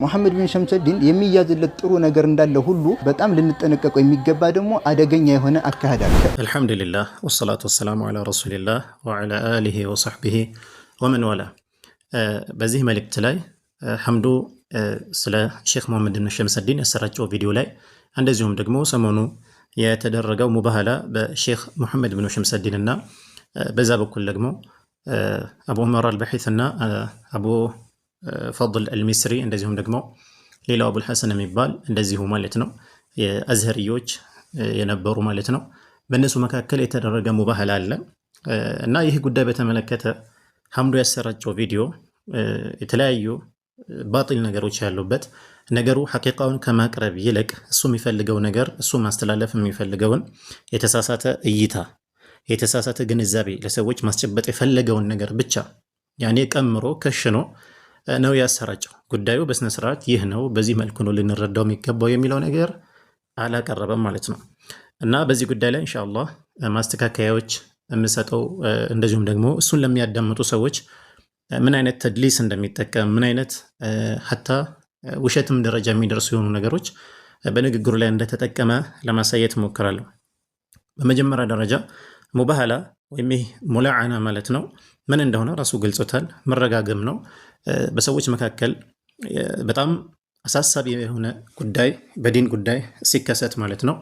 ሙሐመድ ቢን ሸምሰዲን የሚያዝለት ጥሩ ነገር እንዳለ ሁሉ በጣም ልንጠነቀቀው የሚገባ ደግሞ አደገኛ የሆነ አካሄድ አለ። አልሐምዱሊላህ ወሰላቱ ወሰላሙ ዐላ ረሱሊላህ ወዐላ አሊሂ ወሰሕቢሂ ወመን ዋላ። በዚህ መልእክት ላይ ሐምዱ ስለ ሼክ ሙሐመድ ቢን ሸምሰዲን ያሰራጨው ቪዲዮ ላይ እንደዚሁም ደግሞ ሰሞኑ የተደረገው ሙባህላ በሼክ ሙሐመድ ቢን ሸምሰዲን እና በዛ በኩል ደግሞ አቡ ዑመር አልበሒት እና አቡ ፈድል አልሚስሪ እንደዚሁም ደግሞ ሌላው አቡል ሐሰን የሚባል እንደዚሁ ማለት ነው የአዝህርዮች የነበሩ ማለት ነው። በእነሱ መካከል የተደረገ ሙባህላ አለ እና ይህ ጉዳይ በተመለከተ ሐምዱ ያሰራጨው ቪዲዮ የተለያዩ ባጢል ነገሮች ያሉበት ነገሩ ሐቂቃውን ከማቅረብ ይልቅ እሱ የሚፈልገው ነገር እሱ ማስተላለፍ የሚፈልገውን የተሳሳተ እይታ የተሳሳተ ግንዛቤ ለሰዎች ማስጨበጥ የፈለገውን ነገር ብቻ ያኔ ቀምሮ ከሽኖ ነው ያሰራጨው። ጉዳዩ በስነ ስርዓት ይህ ነው፣ በዚህ መልኩ ነው ልንረዳው የሚገባው የሚለው ነገር አላቀረበም ማለት ነው። እና በዚህ ጉዳይ ላይ ኢንሻአላህ ማስተካከያዎች የምሰጠው እንደዚሁም ደግሞ እሱን ለሚያዳምጡ ሰዎች ምን አይነት ተድሊስ እንደሚጠቀም ምን አይነት ሐታ ውሸትም ደረጃ የሚደርሱ የሆኑ ነገሮች በንግግሩ ላይ እንደተጠቀመ ለማሳየት እሞክራለሁ። በመጀመሪያ ደረጃ ሙባህላ ወይም ሙላዓና ማለት ነው ምን እንደሆነ ራሱ ገልጾታል። መረጋገም ነው። በሰዎች መካከል በጣም አሳሳቢ የሆነ ጉዳይ በዲን ጉዳይ ሲከሰት ማለት ነው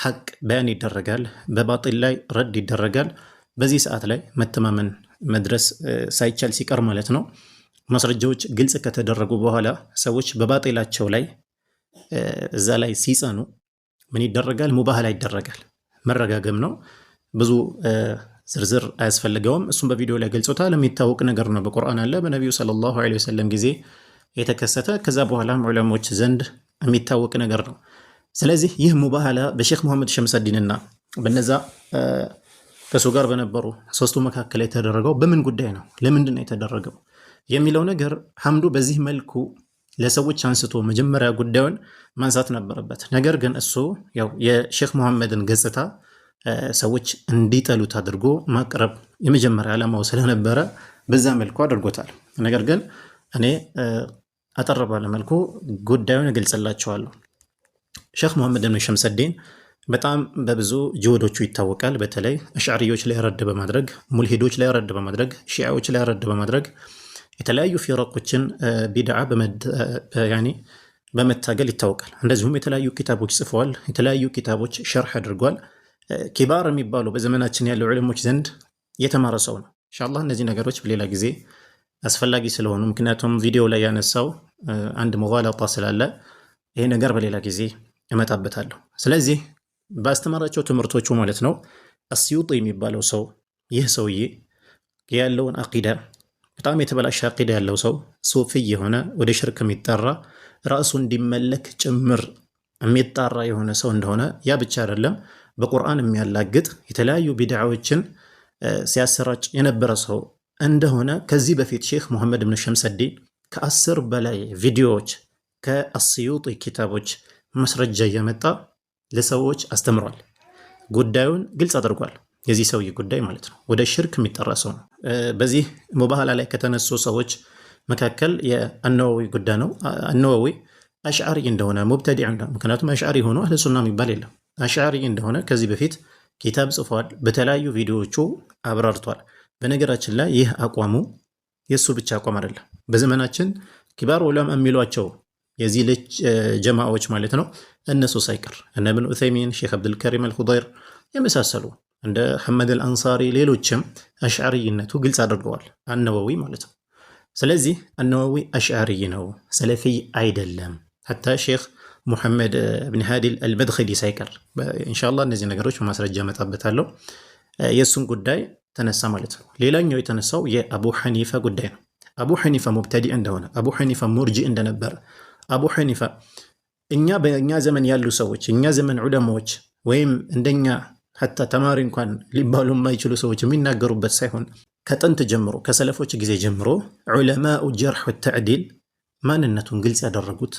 ሐቅ በያን ይደረጋል፣ በባጢል ላይ ረድ ይደረጋል። በዚህ ሰዓት ላይ መተማመን መድረስ ሳይቻል ሲቀር ማለት ነው ማስረጃዎች ግልጽ ከተደረጉ በኋላ ሰዎች በባጢላቸው ላይ እዛ ላይ ሲጸኑ ምን ይደረጋል? ሙባህላ ይደረጋል። መረጋገም ነው። ብዙ ዝርዝር አያስፈልገውም። እሱም በቪዲዮ ላይ ገልጾታል። የሚታወቅ ነገር ነው። በቁርአን አለ፣ በነቢዩ ሰለላሁ ዐለይሂ ወሰለም ጊዜ የተከሰተ ከዛ በኋላም ዑለሞች ዘንድ የሚታወቅ ነገር ነው። ስለዚህ ይህ ሙባህላ በሼክ ሙሐመድ ሸምሰዲንና በነዛ ከሱ ጋር በነበሩ ሶስቱ መካከል የተደረገው በምን ጉዳይ ነው? ለምንድን ነው የተደረገው የሚለው ነገር ሐምዱ በዚህ መልኩ ለሰዎች አንስቶ መጀመሪያ ጉዳዩን ማንሳት ነበረበት። ነገር ግን እሱ ያው የሼክ ሙሐመድን ገጽታ ሰዎች እንዲጠሉት አድርጎ ማቅረብ የመጀመሪያ ዓላማው ስለነበረ በዛ መልኩ አድርጎታል። ነገር ግን እኔ አጠር ባለ መልኩ ጉዳዩን እገልጽላችኋለሁ። ሼክ ሙሐመድ ቢን ሸምሰዲን በጣም በብዙ ጅሁዶቹ ይታወቃል። በተለይ አሽዓሪዎች ላይ ረድ በማድረግ ሙልሂዶች ላይ ረድ በማድረግ ሺዓዎች ላይ ረድ በማድረግ የተለያዩ ፊረቆችን ቢድዓ በመታገል ይታወቃል። እንደዚሁም የተለያዩ ኪታቦች ጽፈዋል። የተለያዩ ኪታቦች ሸርሕ አድርጓል። ኪባር የሚባሉ በዘመናችን ያሉ ዑለሞች ዘንድ የተማረ ሰው ነው። ኢንሻአላህ እነዚህ ነገሮች በሌላ ጊዜ አስፈላጊ ስለሆኑ ምክንያቱም ቪዲዮ ላይ ያነሳው አንድ ሙጋለጣ ስላለ ይሄ ነገር በሌላ ጊዜ እመጣበታለሁ። ስለዚህ ባስተማራቸው ትምህርቶቹ ማለት ነው አስዩጢ የሚባለው ሰው ይህ ሰውዬ ያለውን አቂዳ በጣም የተበላሸ አቂዳ ያለው ሰው ሱፊ የሆነ ወደ ሽርክ የሚጠራ ራሱ እንዲመለክ ጭምር የሚጣራ የሆነ ሰው እንደሆነ ያ ብቻ አይደለም በቁርአን የሚያላግጥ የተለያዩ ቢድዓዎችን ሲያሰራጭ የነበረ ሰው እንደሆነ ከዚህ በፊት ሼክ ሙሐመድ ቢን ሸምሰዲን ከ10 በላይ ቪዲዮዎች ከአስዩጢ ኪታቦች ማስረጃ እያመጣ ለሰዎች አስተምሯል። ጉዳዩን ግልጽ አድርጓል። የዚህ ሰውዬ ጉዳይ ማለት ነው ወደ ሽርክ የሚጠራ ሰው ነው። በዚህ ሙባህላ ላይ ከተነሱ ሰዎች መካከል የአነወዊ ጉዳይ ነው። አነወዊ አሽዓሪ እንደሆነ ሙብተዲዕ እንደሆነ ምክንያቱም አሽዓሪ ሆኖ አህለ ሱና የሚባል የለም። አሽዓሪ እንደሆነ ከዚህ በፊት ኪታብ ጽፏል። በተለያዩ ቪዲዮዎቹ አብራርቷል። በነገራችን ላይ ይህ አቋሙ የእሱ ብቻ አቋም አይደለም። በዘመናችን ኪባር ዑለማ የሚሏቸው የዚህ ልጅ ጀማዎች ማለት ነው እነሱ ሳይቀር እነ ኢብኑ ዑሰይሚን፣ ሼክ አብዱልከሪም አልኹደይር የመሳሰሉ እንደ ሐመድ አልአንሳሪ ሌሎችም አሽዓሪነቱ ግልጽ አድርገዋል። አነወዊ ማለት ነው። ስለዚህ አነወዊ አሽዓሪ ነው፣ ሰለፊ አይደለም። ሐታ ሼክ ሙሐመድ ብን ሃዲ አልመድኸሊ ሳይቀር ኢንሻአላህ እነዚህ ነገሮች በማስረጃ መጣበታለሁ። የእሱን ጉዳይ ተነሳ ማለት ነው። ሌላኛው የተነሳው የአቡ ሐኒፋ ጉዳይ ነው። አቡ ሐኒፋ ሙብተዲዕ እንደሆነ፣ አቡ ሐኒፋ ሙርጂ እንደነበረ፣ አቡ ሐኒፋ በእኛ ዘመን ያሉ ሰዎች እኛ ዘመን ዑለማዎች ወይም እንደኛ ሐታ ተማሪ እንኳን ሊባሉ የማይችሉ ሰዎች የሚናገሩበት ሳይሆን ከጥንት ጀምሮ ከሰለፎች ጊዜ ጀምሮ ዑለማኡ ጀርሕ ወተዕዲል ማንነቱን ግልጽ ያደረጉት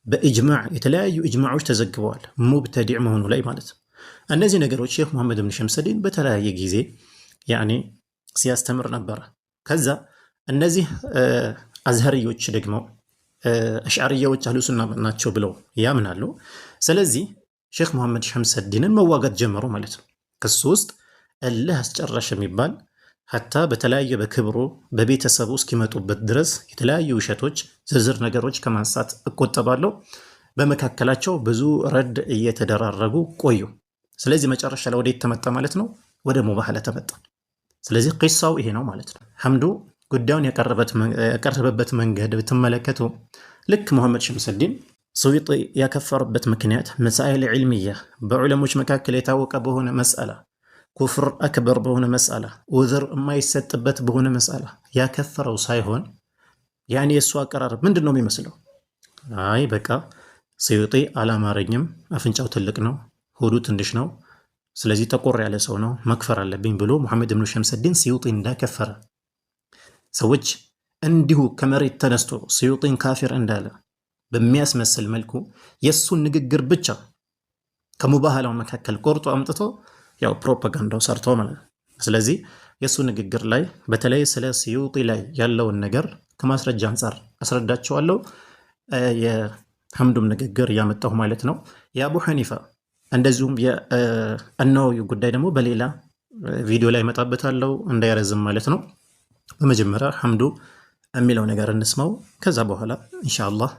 በኢጅማዕ የተለያዩ ኢጅማዖች ተዘግበዋል። ሙብተዲዕ መሆኑ ላይ ማለት ነው። እነዚህ ነገሮች ሼክ ሙሐመድ ቢን ሸምሰዲን በተለያየ ጊዜ ሲያስተምር ነበረ። ከዛ እነዚህ አዝሀሪዮች ደግሞ አሽዓሪያዎች አህሉ ሱና ናቸው ብለው ያምናሉ። ስለዚህ ሼክ መሐመድ ሸምሰዲንን መዋጋት ጀመሩ ማለት ነው። ከሱ ውስጥ እልህ አስጨራሽ የሚባል ሀታ በተለያየ በክብሩ በቤተሰቡ እስኪመጡበት ድረስ የተለያዩ ውሸቶች፣ ዝርዝር ነገሮች ከማንሳት እቆጠባለሁ። በመካከላቸው ብዙ ረድ እየተደራረጉ ቆዩ። ስለዚህ መጨረሻ ላይ ወዴት ተመጣ ማለት ነው? ወደ ሙባህላ ተመጣ። ስለዚህ ቂሳው ይሄ ነው ማለት ነው። ሐምዱ ጉዳዩን ያቀረበበት መንገድ ብትመለከቱ ልክ መሐመድ ሸምሰዲን ሱዩጢ ያከፈረበት ምክንያት መሳኢል ዒልሚያ በዑለሞች መካከል የታወቀ በሆነ መስአላ፣ ኩፍር አክበር በሆነ መስአላ፣ ዑዝር የማይሰጥበት በሆነ መስአላ ያከፈረው ሳይሆን ያኔ የእሱ አቀራረብ ምንድን ነው የሚመስለው? አይ በቃ ሱዩጢ አላማረኝም፣ አፍንጫው ትልቅ ነው፣ ሆዱ ትንሽ ነው፣ ስለዚህ ጠቆር ያለ ሰው ነው፣ መክፈር አለብኝ ብሎ መሐመድ ብኑ ሸምሰዲን ሱዩጢ እንዳከፈረ ሰዎች እንዲሁ ከመሬት ተነስቶ ሱዩጢን ካፊር እንዳለ በሚያስመስል መልኩ የእሱን ንግግር ብቻ ከሙባህላው መካከል ቆርጦ አምጥቶ ያው ፕሮፓጋንዳው ሰርቶ ማለት ነው። ስለዚህ የእሱ ንግግር ላይ በተለይ ስለ ሱዩጢ ላይ ያለውን ነገር ከማስረጃ አንጻር አስረዳቸዋለሁ። የሐምዱም ንግግር እያመጣሁ ማለት ነው። የአቡ ሐኒፋ እንደዚሁም የነወዊ ጉዳይ ደግሞ በሌላ ቪዲዮ ላይ እመጣበታለሁ እንዳይረዝም ማለት ነው። በመጀመሪያ ሐምዱ የሚለው ነገር እንስማው፣ ከዛ በኋላ ኢንሻአላህ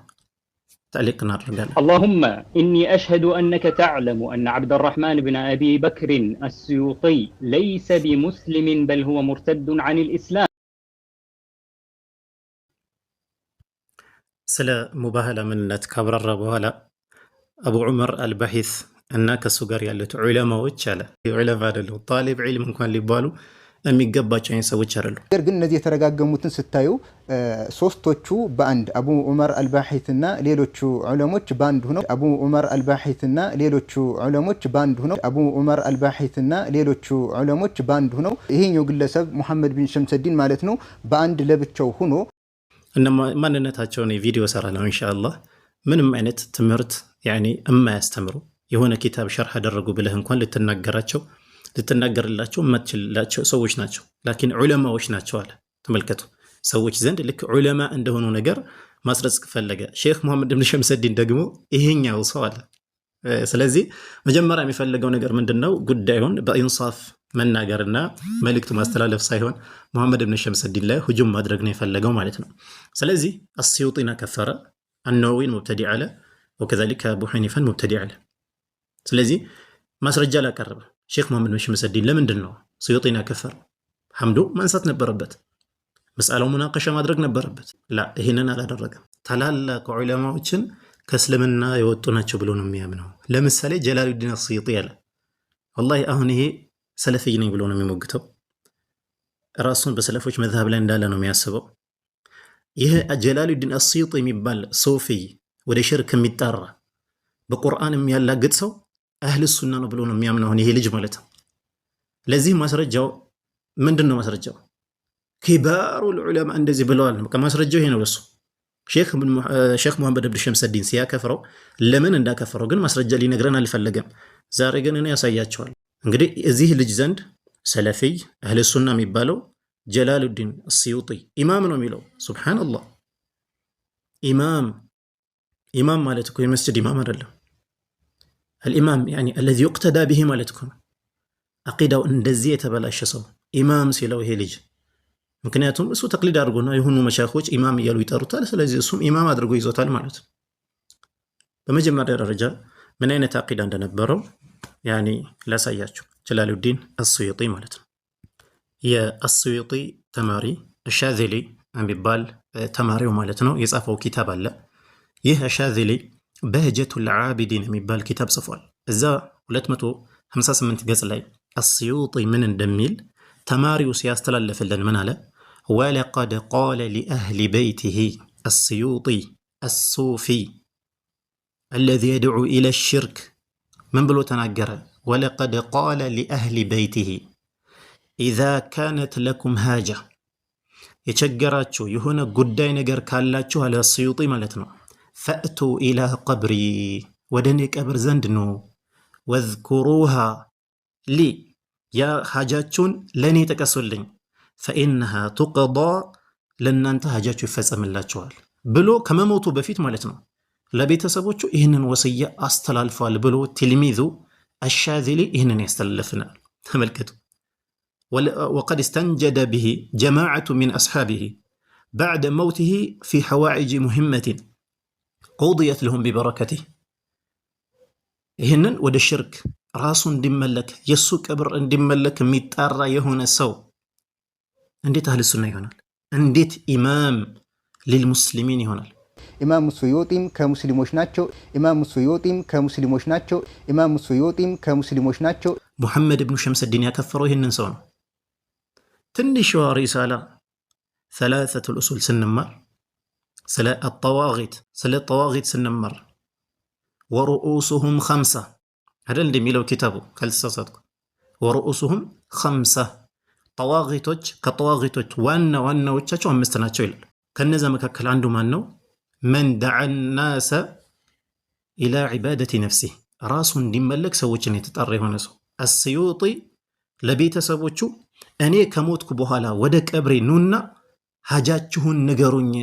تعليق نرجع. اللهم إني أشهد أنك تعلم أن عبد الرحمن بن أبي بكر السيوطي ليس بمسلم بل هو مرتد عن الإسلام. سلا مباهلة من تكبر الربوهلة أبو عمر البحث أنك سجار يالت علماء وتشاله علماء له طالب علم كان لبالو የሚገባቸው ሰዎች አይደሉ። ነገር ግን እነዚህ የተረጋገሙትን ስታዩ ሶስቶቹ በአንድ አቡ ዑመር አልባሒትና ሌሎቹ ዑለሞች በአንድ ሆነው አቡ ዑመር አልባሒትና ሌሎቹ ዑለሞች በአንድ ሆነው አቡ ዑመር አልባሒትና ሌሎቹ ዑለሞች በአንድ ሆነው ይሄኛው ግለሰብ መሐመድ ቢን ሸምሰዲን ማለት ነው በአንድ ለብቻው ሆኖ እና ማንነታቸውን ቪዲዮ ሰራለሁ ኢንሻአላህ። ምንም አይነት ትምህርት ያኒ የማያስተምሩ የሆነ ኪታብ ሸርህ አደረጉ ብለህ እንኳን ልትናገርላቸው የማትችላቸው ሰዎች ናቸው። ላኪን ዑለማዎች ናቸው አለ። ተመልከቱ፣ ሰዎች ዘንድ ልክ ዑለማ እንደሆኑ ነገር ማስረጽ ፈለገ። ሼክ መሐመድ ብን ሸምሰዲን ደግሞ ይሄኛው ሰው አለ። ስለዚህ መጀመሪያ የሚፈልገው ነገር ምንድነው? ጉዳዩን በኢንሳፍ መናገርና መልእክቱ ማስተላለፍ ሳይሆን መሐመድ ብን ሸምሰዲን ላይ ሁጁም ማድረግ ነው የፈለገው ማለት ነው። ስለዚህ አስዩጢን ከፈረ፣ አነወዊን ሙብተዲዕ አለ፣ ወከዛሊከ አቡ ሐኒፋን ሙብተዲዕ አለ። ስለዚህ ማስረጃ ላቀረበ ሼክ መሐመድ ብን ሸምሰዲን ለምንድን ነው ሱዩጢን ያከፈረው? ሐምዱ ማንሳት ነበረበት፣ መስአላው ሙናቀሻ ማድረግ ነበረበት። ላ ይሄንን አላደረገም። ታላላቅ ዑለማዎችን ከእስልምና የወጡ ናቸው ብሎ ነው የሚያምነው። ለምሳሌ ጀላሉዲን አስዩጢ ያለ ወላሂ አሁን ይሄ ሰለፊይ ነኝ ብሎ ነው የሚሞግተው። ራሱን በሰለፎች መዝሀብ ላይ እንዳለ ነው የሚያስበው። ይሄ ጀላሉዲን አስዩጢ የሚባል ሶፊይ ወደ ሽርክ የሚጣራ በቁርአን የሚያላግጥ ሰው አህል ሱና ነው ብሎ ነው የሚያምነው ይሄ ልጅ ማለት ነው። ለዚህ ማስረጃው ምንድነው? ማስረጃው ኪባሩ ዑለማ እንደዚህ ብለዋል። ማስረጃው ይሄ ነው። ለሱ ሼክ መሐመድ ብን ሸምሰዲን ሲያከፍረው ለምን እንዳከፈረው ግን ማስረጃ ሊነግረን አልፈለገም። ዛሬ ግን እኔ ያሳያቸዋል። እንግዲህ እዚህ ልጅ ዘንድ ሰለፊይ አህል ሱና የሚባለው ጀላሉዲን አስዩጢ ኢማም ነው የሚለው። ሱብሃንአላህ። ኢማም ማለት እኮ የመስጂድ ኢማም አይደለም። الإمام يعني الذي يقتدى به مالتكم عقيدة እንደዚህ የተበላሸ ሰው ኢማም ሲለው ይሄ ልጅ ምክንያቱም እሱ ተቅሊድ አድርጎና የሆኑ መሻይኾች ኢማም እያሉ ይጠሩታል። ስለዚህ እሱም ኢማም አድርጎ ይዞታል ማለት ነው። በመጀመሪያ ደረጃ ምን አይነት አቂዳ እንደነበረው ያኒ ላሳያችሁ። ጀላሉዲን አስዩጢ ማለት ነው። የአስዩጢ ተማሪ አሻዚሊ የሚባል ተማሪው ማለት ነው የጻፈው ኪታብ አለ። ይህ አሻዚሊ በህጀቱል ዓቢዲን የሚባል ኪታብ ጽፏል። እዛ 258 ገጽ ላይ አስዩጢ ምን እንደሚል ተማሪው ሲያስተላለፍልን ምን አለ? ወለቀድ ቃለ ሊአህሊ በይቲሂ አስዩጢ አሱፊ አለዚ የድዑ ኢለ ሽርክ ምን ብሎ ተናገረ? ወለቀድ ቃለ ሊአህሊ በይቲሂ ኢዛ ካነት ለኩም ሃጃ የቸገራችሁ የሆነ ጉዳይ ነገር ካላችሁ አለ አስዩጢ ማለት ነው ፈእቱ ኢላ ቀብሪ ወደ እኔ ቀብር ዘንድ ነው። ወዝኩሩሃ ሊ ያ ሀጃችሁን ለእኔ ጥቀሱልኝ። ፈኢነሃ ቱቅዳ ለእናንተ ሀጃችሁ ይፈጸምላችኋል። ብሎ ከመሞቱ በፊት ማለት ነው ለቤተሰቦቹ ይህንን ወስያ አስተላልፏል ብሎ ትልሚዙ አሻዚሊ ይህንን ያስተላልፍናል። ተመልከቱ። ወቀድ እስተንጀደ ብሂ ጀማዓቱ ሚን አስሓቢሂ ባዕደ መውቲሂ ፊ ሐዋኢጅ ሙሂመትን ቁድየት ለሁም ቢበረከቲህ። ይህንን ወደ ሽርክ ራሱ እንዲመለክ የእሱ ቅብር እንዲመለክ የሚጣራ የሆነ ሰው እንዴት አህል ሱና ይሆናል? እንዴት ኢማም ሊልሙስሊሚን ይሆናል? ኢማሙ ሱዩጢም ከሙስሊሞች ናቸው። ኢማሙ ሱዩጢም ከሙስሊሞች ናቸው። ኢማሙ ሱዩጢም ከሙስሊሞች ናቸው። ሙሐመድ ብኑ ሸምሰዲን ያከፈረው ይህንን ሰው ነው። ትንሽዋ ሪሳላ ሰላሰቱል ኡሱል ስንማር ስለ ጠዋጊት ስንማር ወሩኡሱሁም ኸምሳ አይደል እንደሚለው ኪታቡ ካልተሳሳትኩ፣ ወሩኡሱሁም ኸምሳ ጠዋጊቶች ከጠዋጊቶች ዋናዎቻቸው 5 ናቸው ይላል። ከነዛ መካከል አንዱ ማን ነው? መን ደዓ ናሰ ኢላ ዒባደቲ ነፍሲህ ራሱ እንዲመለክ ሰዎችን የተጣራ የሆነ ሰው። አስዩጢ ለቤተሰቦቹ እኔ ከሞትኩ በኋላ ወደ ቀብሬ ኑና ሀጃችሁን ንገሩኝ፣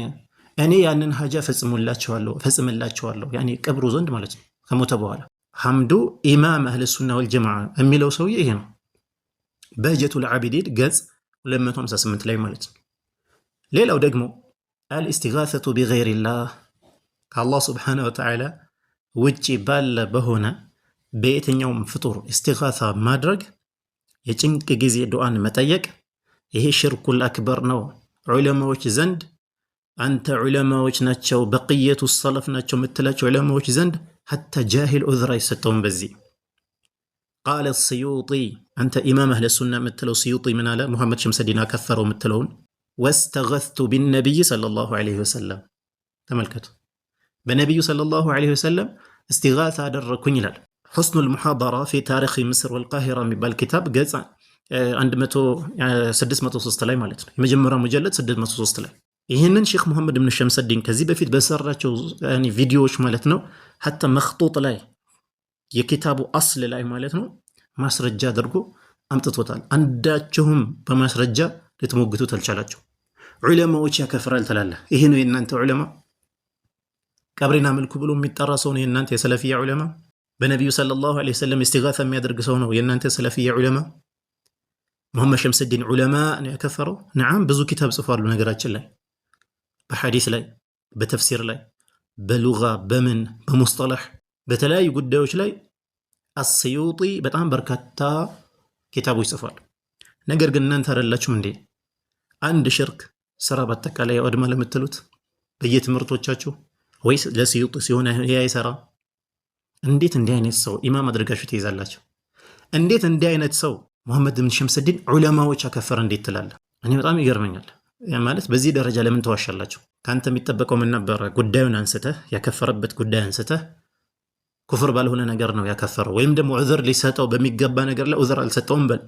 እኔ ያንን ሀጃ ፈጽምላቸዋለሁ። ያኔ ቀብሩ ዘንድ ማለት ነው ከሞተ በኋላ። ሐምዱ ኢማም አህለ ሱና ወልጀማዓ የሚለው ሰውዬ ይሄ ነው። በህጀቱል ዓቢዲን ገጽ 258 ላይ ማለት ነው። ሌላው ደግሞ አልእስቲጋሰቱ ቢገይሪላህ ከአላህ ስብሓነሁ ወተዓላ ውጪ ባለ በሆነ በየትኛውም ፍጡር እስቲጋሳ ማድረግ፣ የጭንቅ ጊዜ ዱዓን መጠየቅ፣ ይሄ ሽርኩል አክበር ነው። ዑለማዎች ዘንድ አንተ ዑለማዎች ናቸው በቅየቱ ሰለፍ ናቸው የምትላቸው ዑለማዎች ዘንድ ሐታ ጃሂል ዑዝር አይሰጠውም። በዚህ ቃለ ስዩጢ አንተ ኢማም አህለ ሱና የምትለው ስዩጢ ምን አለ? ሙሐመድ ሸምሰዲን አከፈረው የምትለውን ወስተገዝቱ ቢነቢይ ሰለላሁ ዐለይሂ ወሰለም። ተመልከቱ፣ በነቢዩ ሰለላሁ ዐለይሂ ወሰለም እስቲጋሳ አደረኩኝ ይላል። ሑስኑል ሙሓደራ ፊ ታሪክ ምስር ወልቃሂራ የሚባል ኪታብ ገጽ 603 ላይ ማለት ነው። የመጀመሪያው ሙጀለድ 603 ላይ ይህንን ሼክ ሙሐመድ ብን ሸምሰዲን ከዚህ በፊት በሰራቸው ቪዲዮዎች ማለት ነው ሐታ መክጡጥ ላይ የኪታቡ አስል ላይ ማለት ነው ማስረጃ አድርጎ አምጥቶታል። አንዳቸውም በማስረጃ ልትሞግቱት አልቻላቸው። ዑለማዎች ያከፍራል ትላለህ። ይሄ ነው የእናንተ ዑለማ? ቀብሬና መልኩ ብሎ የሚጠራ ሰው ነው የእናንተ የሰለፊያ ዑለማ? በነቢዩ ሰለላሁ ዐለይሂ ወሰለም እስቲጋሳ የሚያደርግ ሰው ነው የእናንተ የሰለፊያ ዑለማ? ሙሐመድ ሸምሰዲን ዑለማ ነው ያከፈረው? ነዓም፣ ብዙ ኪታብ ጽፏሉ። ነገራችን ላይ በሐዲስ ላይ፣ በተፍሲር ላይ፣ በሉጋ፣ በምን በሙስጠላህ በተለያዩ ጉዳዮች ላይ አስዩጢ በጣም በርካታ ኪታቦች ጽፏል። ነገር ግን እናንተ አይደላችሁም እንዴ አንድ ሽርክ ስራ በአጠቃላይ ያወድማ ለምትሉት በየትምህርቶቻችሁ? ወይስ ለስዩጢ ሲሆን ይሄ አይሰራ? እንዴት እንዲህ አይነት ሰው ኢማም አድርጋችሁ ትይዛላችሁ? እንዴት እንዲህ አይነት ሰው ሙሐመድ ብን ሸምሰዲን ዑለማዎች አከፈረ እንዴት ትላለህ? እኔ በጣም ይገርመኛል። ማለት በዚህ ደረጃ ለምን ተዋሻላችሁ? ካንተ የሚጠበቀው ምን ነበር? ጉዳዩን አንስተህ ያከፈረበት ጉዳይ አንስተህ ኩፍር ባልሆነ ነገር ነው ያከፈረው፣ ወይም ደግሞ ዑዝር ሊሰጠው በሚገባ ነገር ላይ ዑዝር አልሰጠውም በል።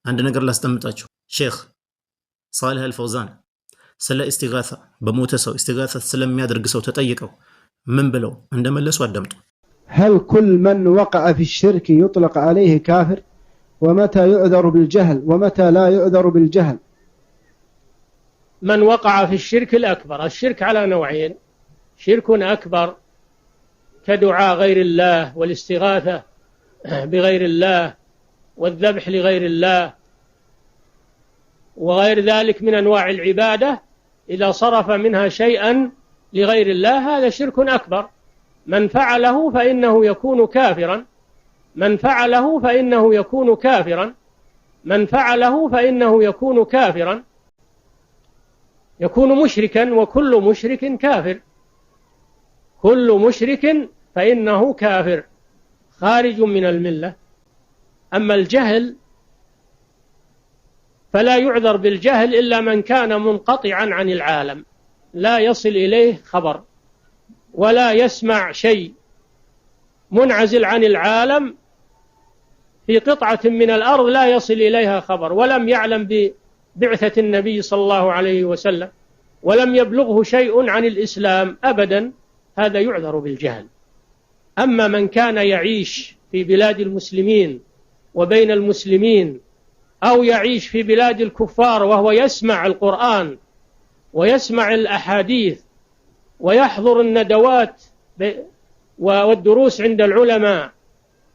አንድ ነገር ላስጠምጣችሁ። ሼክ ሳሊህ አልፈውዛን ስለ እስቲጋሳ በሞተ ሰው እስቲጋሳ ስለሚያደርግ ሰው ተጠይቀው ምን ብለው እንደመለሱ አዳምጡ። هل كل من وقع في الشرك يطلق عليه كافر؟ ومتى يعذر بالجهل ومتى لا يعذر بالجهل؟ من وقع في الشرك الأكبر، الشرك على نوعين: شرك أكبر كدعاء غير الله والاستغاثة بغير الله والذبح لغير الله وغير ذلك من أنواع العبادة، إذا صرف منها شيئا لغير الله هذا شرك أكبر. من فعله فإنه يكون كافرا، من فعله فإنه يكون كافرا، من فعله فإنه يكون كافرا، يكون مشركا، وكل مشرك كافر، كل مشرك فإنه كافر خارج من الملة. أما الجهل فلا يعذر بالجهل إلا من كان منقطعا عن العالم، لا يصل إليه خبر ولا يسمع شيء، منعزل عن العالم في قطعة من الأرض لا يصل إليها خبر، ولم يعلم ببعثة النبي صلى الله عليه وسلم، ولم يبلغه شيء عن الإسلام أبدا، هذا يعذر بالجهل. أما من كان يعيش في بلاد المسلمين وبين المسلمين أو يعيش في بلاد الكفار وهو يسمع القرآن ويسمع الأحاديث ويحضر الندوات والدروس عند العلماء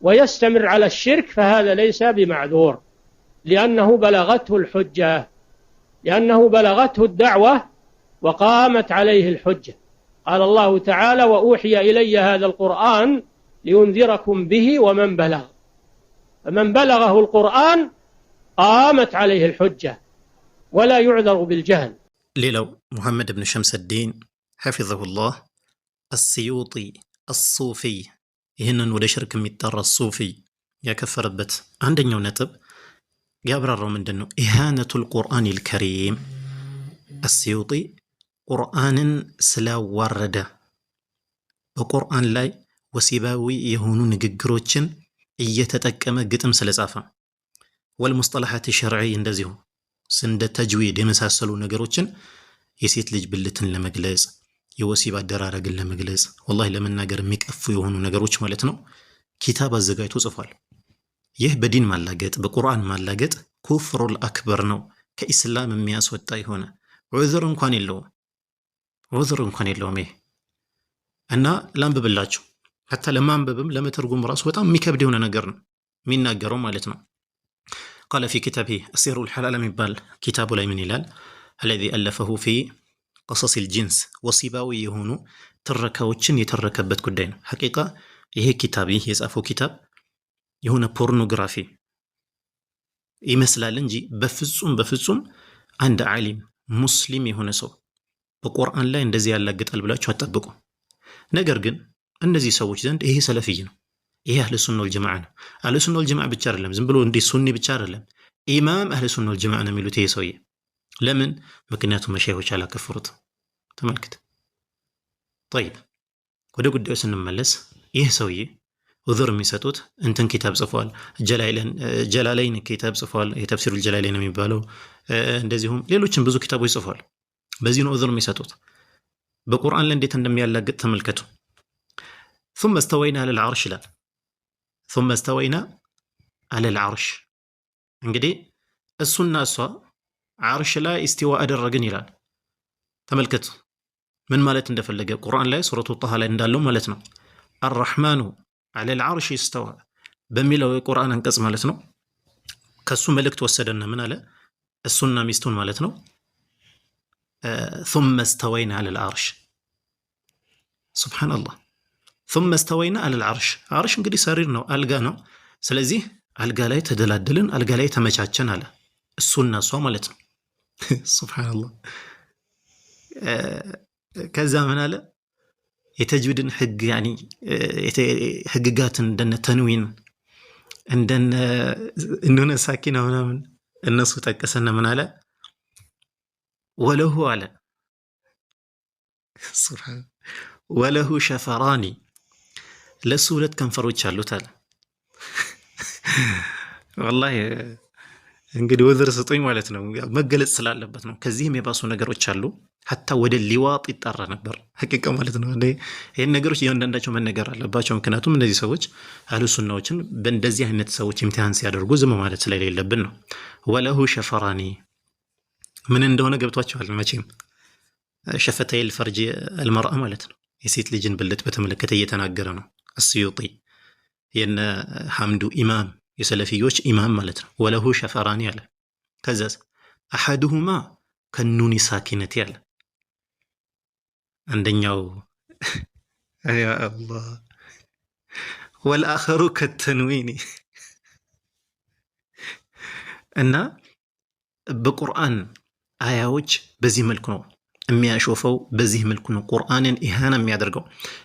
ويستمر على الشرك فهذا ليس بمعذور، لأنه بلغته الحجة، لأنه بلغته الدعوة وقامت عليه الحجة. قال الله تعالى: وأوحي إلي هذا القرآن لينذركم به ومن بلغ، فمن بلغه القرآن قامت عليه الحجة ولا يعذر بالجهل. ሌላው ሙሐመድ ብን ሸምሰዲን ሐፊዘሁላህ አስዩጢ አሱፊ ይህንን ወደ ሽርክ የሚጠራ ሱፊ ያከፈረበት አንደኛው ነጥብ ያብራራው ምንድን ነው? ኢሃነቱል ቁርአኒል ከሪም። አስዩጢ ቁርአንን ስላዋረደ በቁርአን ላይ ወሲባዊ የሆኑ ንግግሮችን እየተጠቀመ ግጥም ስለጻፈ፣ ወልሙስጠለሓት ሸርዒ እንደዚሁ እንደ ተጅዊድ የመሳሰሉ ነገሮችን የሴት ልጅ ብልትን ለመግለጽ የወሲብ አደራረግን ለመግለጽ ወላሂ ለመናገር የሚቀፉ የሆኑ ነገሮች ማለት ነው ኪታብ አዘጋጅቶ ጽፏል። ይህ በዲን ማላገጥ በቁርአን ማላገጥ ኩፍሩል አክበር ነው፣ ከኢስላም የሚያስወጣ የሆነ ዑዝር እንኳን የለውም። ይሄ እና ላንብብላችሁ ሐታ ለማንበብም ለመተርጎም ራሱ በጣም የሚከብድ የሆነ ነገር ነው የሚናገረው ማለት ነው። ቃለ ፊ ኪታቢሂ አሲሩል ሐላል የሚባል ኪታቡ ላይ ምን ይላል? አለዚ አለፈሁ ፊ ቀሰሲል ጂንስ ወሲባዊ የሆኑ ትረካዎችን የተረከበት ጉዳይ ነው። ሐቂቃ ይሄ ኪታብ ይህ የጻፈው ኪታብ የሆነ ፖርኖግራፊ ይመስላል እንጂ በፍጹም አንድ ዓሊም ሙስሊም የሆነ ሰው በቁርአን ላይ እንደዚህ ያላግጣል ብላችሁ አትጠብቁ። ነገር ግን እነዚህ ሰዎች ዘንድ ይሄ ሰለፊይ ነው፣ ይሄ አህለ ሱና ወል ጀማዓ ነው። አህለ ሱና ወል ጀማዓ ብቻ አይደለም፣ ዝም ብሎ እንዴ ሱኒ ብቻ አይደለም፣ ኢማም አህለ ሱና ወል ጀማዓ ነው የሚሉት ይሄ ሰውዬ። ለምን? ምክንያቱም መሻይኾች አላከፈሩት። ተመልከት። طيب ወደ ጉዳዩ ስንመለስ ይህ ሰውዬ ዑዝር የሚሰጡት እንትን ኪታብ ጽፏል፣ ጀላለይን ኪታብ ጽፏል፣ የተፍሲሩል ጀላለይን የሚባለው እንደዚሁም ሌሎችም ብዙ ኪታቦች ጽፏል። በዚህ ነው ዑዝር የሚሰጡት። በቁርአን ላይ እንዴት እንደሚያላግጥ ተመልከቱ። ثم استوينا على العرش لا ثم استوينا على العرش እንግዲህ እሱና እሷ ዓርሽ ላይ ኢስቲዋ አደረግን ይላል። ተመልከቱ ምን ማለት እንደፈለገ ቁርአን ላይ ሱረቱ ጣሃ ላይ እንዳለው ማለት ነው። አርረሕማኑ ዐለል ዓርሽ ኢስተዋ በሚለው የቁርአን አንቀጽ ማለት ነው። ከሱ መልእክት ወሰደና ምን አለ? እሱና ሚስቱን ማለት ነው ثم استوينا على العرش ሱብሃንአላህ ثم استوينا على العرش ዓርሽ እንግዲህ ሰሪር ነው፣ አልጋ ነው። ስለዚህ አልጋ ላይ ተደላደልን፣ አልጋ ላይ ተመቻቸን አለ እሱና እሷ ማለት ነው። ሱብሃንአላህ ከዛ ምን አለ? የተጅዊድን ህግ ያኒ ህግጋትን እንደነ ተንዊን እንደነ ሳኪና ምናምን እነሱ ጠቀሰና ምን አለ? ወለሁ አለ ሱብሃን ወለሁ ሸፈራኒ ለሱ ሁለት ከንፈሮች አሉት አለ። ወላሂ እንግዲህ ዑዝር ስጡኝ ማለት ነው፣ መገለጽ ስላለበት ነው። ከዚህም የባሱ ነገሮች አሉ። ሐታ ወደ ሊዋጥ ይጣራ ነበር ሐቂቃ ማለት ነው። ይሄን ነገሮች እያንዳንዳቸው መነገር አለባቸው። ምክንያቱም እነዚህ ሰዎች አህሉ ሱናዎችን በእንደዚህ አይነት ሰዎች ኢምቲሃን ሲያደርጉ ዝም ማለት ስለሌለብን ነው። ወለሁ ሸፈራኒ ምን እንደሆነ ገብቷቸዋል መቼም። ሸፈተይል ፈርጅ አልመርአ ማለት ነው። የሴት ልጅን ብልት በተመለከተ እየተናገረ ነው አስዩጢ የነ ሐምዱ ኢማም የሰለፊዮች ኢማም ማለት ነው። ወለሁ ሸፈራኒ አለ። ከዛስ አሐዱሁማ ከኑኒ ሳኪነት ያለ አንደኛው ያ አላህ ወልአኸሩ ከተንዊኒ እና በቁርአን አያዎች በዚህ መልኩ ነው የሚያሾፈው፣ በዚህ መልኩ ነው ቁርአንን ኢሃና የሚያደርገው።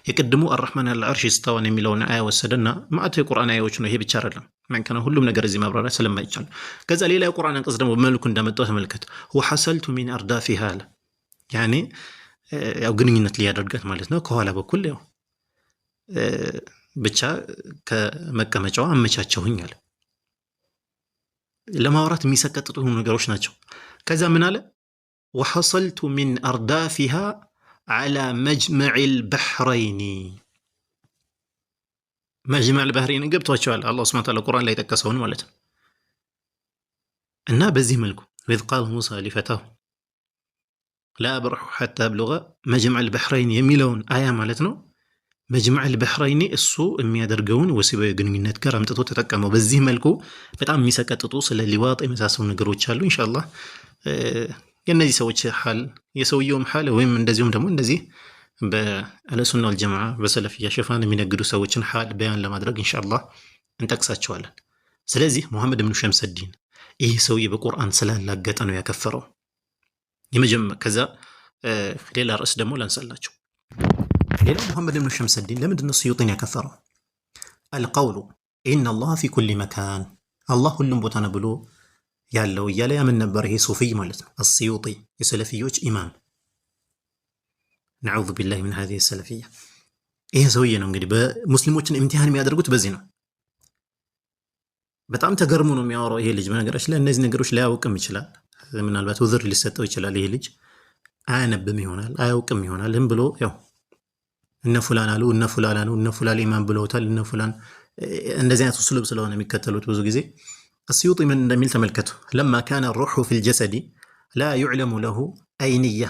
የቅድሙ አርረሕማን ዐለል ዐርሽ ኢስተዋን የሚለውን አያ ወሰደና ማዕተ የቁርአን አያዎች ነው። ይሄ ብቻ አይደለም ማንከና ሁሉም ነገር እዚህ ማብራራት ስለማይቻል ከዛ ሌላ የቁርአን አንቀጽ ደግሞ በመልኩ እንዳመጣው ተመልከት። ወሐሰልቱ ሚን አርዳፊሃ አለ። ያኔ ያው ግንኙነት ሊያደርጋት ማለት ነው። ከኋላ በኩል ያው ብቻ ከመቀመጫዋ አመቻቸውኝ አለ። ለማውራት የሚሰቀጥጡ ነገሮች ናቸው። ከዛ ምን አለ? ወሐሰልቱ ሚን አርዳፊሃ ዐላ መጅመዒል በሕረይኒ መጅመዕ ባህሪን ገብቷቸዋል። አላህ ሱብሓነሁ ወተዓላ ቁርአን ላይ ጠቀሰውን ማለት ነው። እና በዚህ መልኩ ወኢዝ ቃለ ሙሳ ሊፈታሁ ላ አብረሑ ሐታ ብሉገ መጅመዕ ልበሕረይን የሚለውን አያ ማለት ነው። መጅመዕ ልበሕረይን እሱ የሚያደርገውን ወሲባዊ ግንኙነት ጋር አምጥቶ ተጠቀመው። በዚህ መልኩ በጣም የሚሰቀጥጡ ስለ ሊዋጥ የመሳሰሉ ነገሮች አሉ። ኢንሻአላህ የእነዚህ ሰዎች ሐል የሰውየውም ሐል ወይም እንደዚሁም ደግሞ እንደዚህ በአህለሱና ወልጀማዓ በሰለፊያ ሽፋን የሚነግዱ ሰዎችን ሐል በያን ለማድረግ ኢንሻአላህ እንጠቅሳቸዋለን። ስለዚህ ሙሐመድ ብኑ ሸምሰዲን ይህ ሰውዬ በቁርአን ስላላገጠ ነው ያከፈረው። ከዛ ሌላ ርዕስ ደግሞ ላንሳላቸው። ሌላው ሙሐመድ ብኑ ሸምሰዲን ለምንድን ነው ስዩጢን ያከፈረው? አልቀውሉ ኢነላህ ፊ ኩሊ መካን፣ አላህ ሁሉም ቦታ ነው ብሎ ያለው እያለ ያምን ነበር። ይሄ ሱፊይ ማለት ነው። አስዩጢ የሰለፊዮች ኢማም፣ ነዑዙ ቢላሂ ሚን ሃዚሂ ሰለፊያ። ይሄ ሰውዬ ነው እንግዲህ በሙስሊሞችን ኢምቲሃን የሚያደርጉት በዚህ ነው። በጣም ተገርሞ ነው የሚያወራው ይሄ ልጅ። በነገራችን ላይ እነዚህ ነገሮች ላያውቅም ይችላል። ምናልባት ውዝር ሊሰጠው ይችላል። ይሄ ልጅ አያነብም ይሆናል፣ አያውቅም ይሆናል። ዝም ብሎ ያው እነ ፉላን አሉ፣ እነ ፉላን አሉ፣ እነ ፉላን ኢማም ብለውታል፣ እነ ፉላን እንደዚህ አይነት ስሉብ ስለሆነ የሚከተሉት ብዙ ጊዜ። አስዩጢ ምን እንደሚል ተመልከቱ። ለማ ካነ ሩሑ ፊል ጀሰዲ ላ ዩዕለሙ ለሁ አይንያ።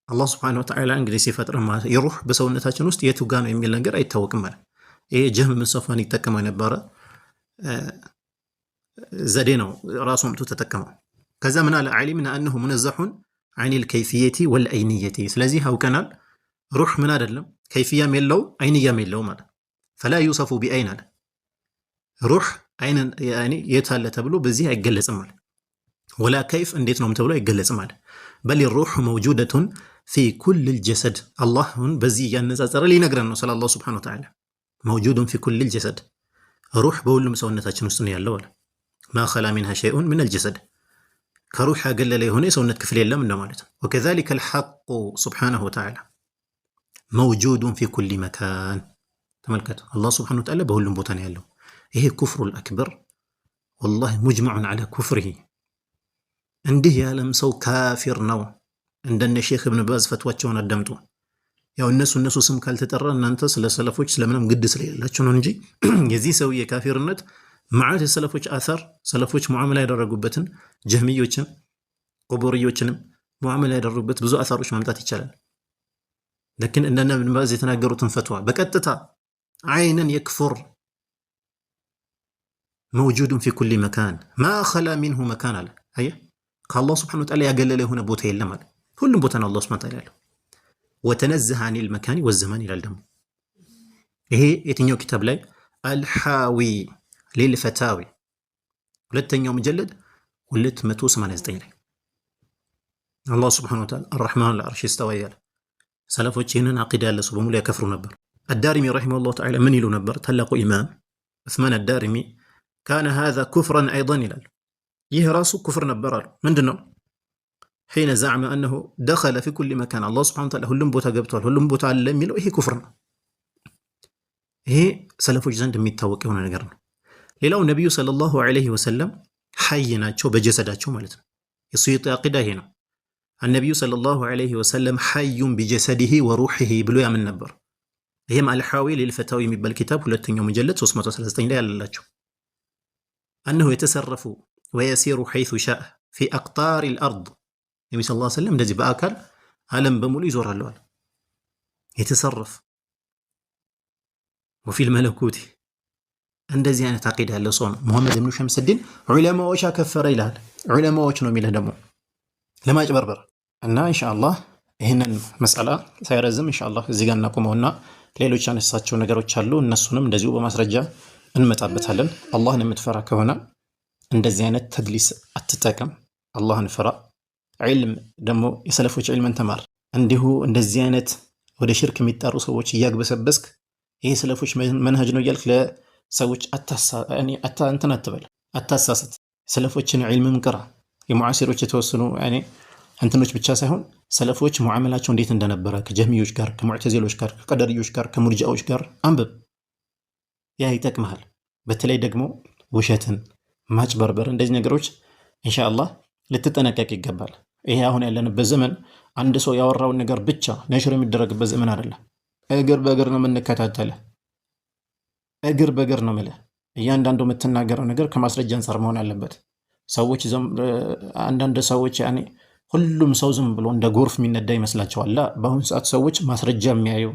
አላህ ስብሓነሁ ወተዓላ እንግዲህ ሲፈጥር የሩህ በሰውነታችን ውስጥ የቱ ጋ ነው የሚል ነገር አይታወቅም ማለት። ይሄ ጀህም ብን ሰፍዋን ይጠቀመው የነበረ ዘዴ ነው፣ ራሱ አምጥቶ ተጠቀመው። ከዛ ምን አለ? ዓሊምና አነሁ ሙነዘሑን ዐኒል ከይፊየቲ ወልዐይንየቲ። ስለዚህ አውቀናል ሩህ ምን አይደለም ከይፍያም የለው አይንያም የለው ማለት። ፈላ ዩሰፉ ቢአይን አለ። ሩህ አይን ያኒ የት አለ ተብሎ በዚህ አይገለጽም ማለት። ወላ ከይፍ እንዴት ነው ተብሎ አይገለጽም ማለት። በል ሩህ መውጁደቱን ፊ ኩሊል ጀሰድ። አላህን በዚህ እያነጻጸረ ሊነግረን ነው ስለ አላህ ሱብሓነሁ ወተዓላ። መውጁዱን ፊ ኩሊል ጀሰድ፣ ሩህ በሁሉም ሰውነታችን ውስጥ ነው ያለው አለ። ማ ኸላ ሚንሃ ሸይኡን ሚነል ጀሰድ፣ ከሩህ ያገለለ የሆነ የሰውነት ክፍል የለም እንደማለት ነው። ወከዛሊከ አልሐቁ ሱብሓነሁ ወተዓላ መውጁዱን ፊ ኩሊ መካን። ተመልከቱ፣ አላህ ሱብሓነሁ ወተዓላ በሁሉም ቦታ ነው ያለው። ይሄ ኩፍሩል አክበር ወላሂ ሙጅመዑን ዐላ ኩፍሪሂ። እንዲህ ያለም ሰው ካፊር ነው። እንደነ ሼክ እብን ባዝ ፈትዋቸውን አዳምጡ። ያው እነሱ ስም ካልተጠራ እናንተ ስለ ሰለፎች ስለምንም ግድ ስለሌላቸው ነው እንጂ የዚህ ሰው የካፊርነት መዓት የሰለፎች አثር ሰለፎች ሙዓመላ ያደረጉበትን ጀህሚዮችን ቁቡሪዮችንም ሙዓመላ ያደረጉበት ብዙ አثሮች ማምጣት ይቻላል። ለኪን እንደነ እብን ባዝ የተናገሩትን ፈትዋ በቀጥታ አይነን የክፉር መውጁዱን ፊ ኩሊ መካን ማ ኸላ ሚንሁ መካን አለ። አየ ከአላህ ሱብሓነሁ ወተዓላ ያገለለ የሆነ ቦታ የለም አለ። ሁሉም ቦታ ነው አላህ ሱብሓነሁ ወተዓላ ያለው። ወተነዘሀ አኒል መካኒ ወዘማን ይላል ደግሞ። ይሄ የትኛው ኪታብ ላይ? አልሓዊ ሊልፈታዊ ሁለተኛው መጀለድ 289 ላይ አላህ ሱብሓነሁ ወተዓላ አርረሕማኑ ዐለል ዐርሽ ኢስተዋ ይላል። ሰለፎች ይህንን አቂዳ ያለ ሰው በሙሉ ያከፍሩ ነበር። አዳሪሚ ረሒመሁላሁ ተዓላ ምን ይሉ ነበር? ታላቁ ኢማም ዑስማን አዳሪሚ ካነ ሃዛ ኩፍረን አይደን ይላል። ይህ ራሱ ኩፍር ነበር አሉ። ምንድን ነው? ሒነ ዘዐመ አነሁ ደኸለ ፊ ኩሊ መካን፣ አላህ ሱብሓነሁ ወተዓላ ሁሉም ቦታ ገብቷል፣ ሁሉም ቦታ አለ የሚለው ይሄ ኩፍር ነው። ይሄ ሰለፎች ዘንድ የሚታወቅ የሆነ ነገር ነው። ሌላው ነቢዩ ሰለላሁ ዐለይሂ ወሰለም ሐይ ናቸው በጀሰዳቸው ማለት ነው። የሱዩጢ አቂዳ ይሄ ነው። አነቢዩ ሰለላሁ ዐለይሂ ወሰለም ሐዩን ቢጀሰዲሂ ወሩሒሂ ብሎ ያምን ነበር። ይሄም አልሓዊ ሊልፈታዊ የሚባል ኪታብ ሁለተኛው መጀለድ 339 ላይ ያለላቸው። አነሁ የተሰረፉ ወየሲሩ ሐይሱ ሻእ ፊ አቅጣሪ ልአርድ። ነቢ ሰለላሁ ዐለይሂ ወሰለም እንደዚህ በአካል ዓለም በሙሉ ይዞራለዋል። የተሰረፍ ወፊል መለኩቲ እንደዚህ አይነት አቂዳ ያለው ሰው ነው ሙሐመድ ብኑ ሸምሰዲን። ዑለማዎች አከፈረ ይላል። ዑለማዎች ነው የሚልህ ደግሞ ለማጭበርበር እና ኢንሻአላህ ይህንን መስአላ ሳይረዝም ኢንሻአላህ እዚህ ጋር እናቆመውና ሌሎች ያነሳቸው ነገሮች አሉ። እነሱንም እንደዚሁ በማስረጃ እንመጣበታለን። አላህን የምትፈራ ከሆነ እንደዚህ አይነት ተድሊስ አትጠቀም። አላህን ፍራ። ዒልም ደግሞ የሰለፎች ዒልምን ተማር። እንዲሁ እንደዚህ አይነት ወደ ሽርክ የሚጣሩ ሰዎች እያግበሰበስክ ይሄ ሰለፎች መንሃጅ ነው እያልክ ለሰዎች እንትን አትበል፣ አታሳስት። ሰለፎችን ዒልምም ቅራ። የሙዓሲሮች የተወሰኑ እንትኖች ብቻ ሳይሆን ሰለፎች ሙዓመላቸው እንዴት እንደነበረ ከጀህሚዮች ጋር፣ ከሙዕተዚሎች ጋር፣ ከቀደርዮች ጋር፣ ከሙርጂዓዎች ጋር አንብብ። ያ ይጠቅምሃል። በተለይ ደግሞ ውሸትን፣ ማጭበርበር እንደዚህ ነገሮች ኢንሻአላህ ልትጠነቀቅ ይገባል። ይሄ አሁን ያለንበት ዘመን አንድ ሰው ያወራውን ነገር ብቻ ነሽር የሚደረግበት ዘመን አይደለም። እግር በእግር ነው የምንከታተልህ። እግር በእግር ነው የምልህ። እያንዳንዱ የምትናገረው ነገር ከማስረጃ አንፃር መሆን አለበት። ሰዎች አንዳንድ ሰዎች ሁሉም ሰው ዝም ብሎ እንደ ጎርፍ የሚነዳ ይመስላቸዋል። ላ በአሁኑ ሰዓት ሰዎች ማስረጃ የሚያዩ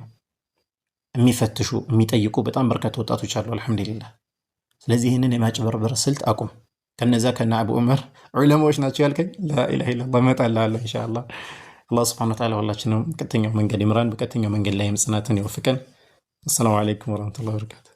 የሚፈትሹ የሚጠይቁ በጣም በርካታ ወጣቶች አሉ። አልሐምዱሊላህ። ስለዚህ ይህንን የማጭበርበር ስልት አቁም። ከነዛ ከነ አቡ ዑመር ዑለማዎች ናቸው ያልከኝ ላኢላሃ ኢለላህ እመጣልሃለሁ ኢንሻአላህ። አላህ ሱብሓነሁ ወተዓላ ሁላችንም ቀጥተኛው መንገድ ይምራን፣ በቀጥተኛው መንገድ ላይ ጽናትን ይወፍቀን። አሰላሙ አለይኩም ወራህመቱላሂ ወበረካቱህ።